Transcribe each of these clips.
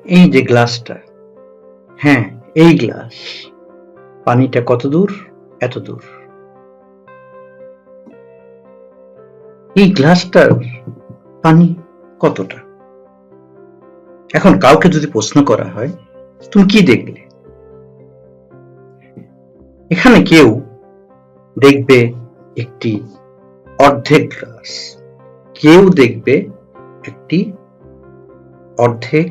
এই যে গ্লাসটা, হ্যাঁ এই গ্লাস, পানিটা কত দূর? এত দূর। এই গ্লাসটার পানি কতটা? এখন কাউকে যদি প্রশ্ন করা হয় তুমি কি দেখলে, এখানে কেউ দেখবে একটি অর্ধেক গ্লাস, কেউ দেখবে একটি অর্ধেক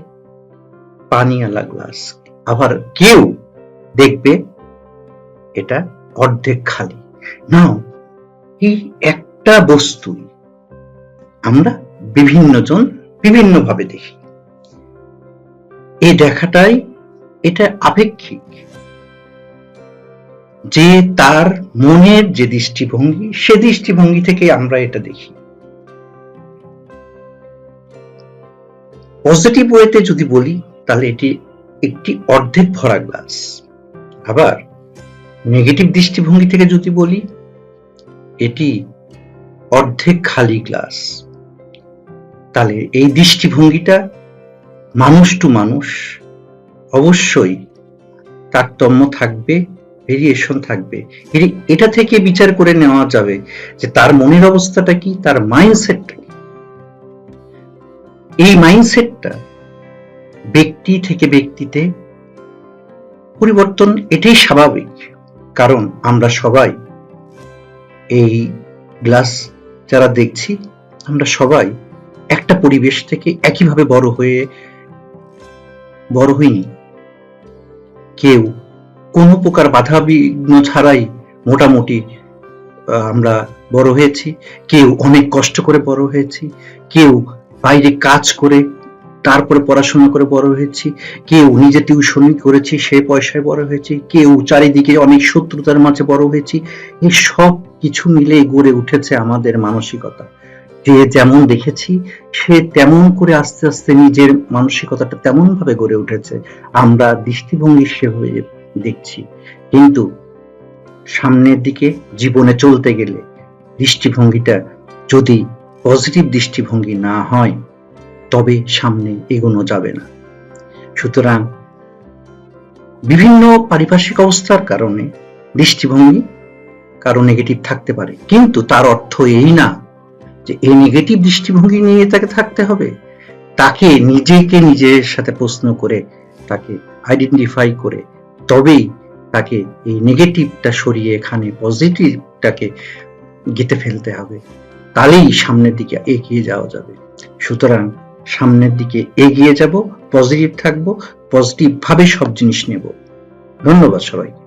পানিওয়ালা গ্লাস, আবার কেউ দেখবে এটা অর্ধেক খালি। নাও এই একটা বস্তু আমরা বিভিন্ন জন বিভিন্ন ভাবে দেখি। এই দেখাটাই এটা আপেক্ষিক, যে তার মনের যে দৃষ্টিভঙ্গি, সে দৃষ্টিভঙ্গি থেকে আমরা এটা দেখি। পজিটিভ ওয়েতে যদি বলি তাহলে এটি একটি অর্ধেক ভরা গ্লাস, আবার নেগেটিভ দৃষ্টিভঙ্গি থেকে যদি বলি এটি অর্ধেক খালি গ্লাস। তাহলে এই দৃষ্টিভঙ্গিটা মানুষ টু মানুষ অবশ্যই তারতম্য থাকবে, ভেরিয়েশন থাকবে। এটা থেকে বিচার করে নেওয়া যাবে যে তার মনের অবস্থাটা কি, তার মাইন্ডসেটটা কি। এই মাইন্ডসেটটা ব্যক্তি থেকে ব্যক্তিতে পরিবর্তন, এটাই স্বাভাবিক। কারণ আমরা সবাই এই গ্লাস যারা দেখছি, আমরা সবাই একটা পরিবেশ থেকে একইভাবে বড় হইনি। কেউ কোনো প্রকার বাধা বিঘ্ন ছাড়াই মোটামুটি আমরা বড় হয়েছি, কেউ অনেক কষ্ট করে বড় হয়েছি, কেউ বাইরে কাজ করে তারপরে পড়াশোনা করে বড় হয়েছি, কেউ নিজে টিউশনি করেছি সে পয়সায় বড় হয়েছি, কেউ চারিদিকে অনেক শত্রুতার মাঝে বড় হয়েছি। এই সব কিছু মিলে গড়ে উঠেছে আমাদের মানসিকতা। যে যেমন দেখেছি সে তেমন করে আস্তে আস্তে নিজের মানসিকতাটা তেমন ভাবে গড়ে উঠেছে, আমরা দৃষ্টিভঙ্গি সেভাবে দেখছি। কিন্তু সামনের দিকে জীবনে চলতে গেলে দৃষ্টিভঙ্গিটা যদি পজিটিভ দৃষ্টিভঙ্গি না হয় তবে সামনে এগোনো যাবে না। সুতরাং বিভিন্ন পারিপার্শ্বিক অবস্থার কারণে দৃষ্টিভঙ্গি কারো নেগেটিভ থাকতে পারে, কিন্তু তার অর্থ এই না যে এই নেগেটিভ দৃষ্টিভঙ্গি নিয়ে তাকে থাকতে হবে। তাকে নিজের সাথে প্রশ্ন করে, তাকে আইডেন্টিফাই করে তবেই তাকে এই নেগেটিভটা সরিয়ে এখানে পজিটিভটাকে গেঁথে ফেলতে হবে, তাহলেই সামনের দিকে এগিয়ে যাওয়া যাবে। সুতরাং সামনের দিকে এগিয়ে যাব, পজিটিভ থাকবো, পজিটিভ ভাবে সব জিনিস নেব। ধন্যবাদ সবাইকে।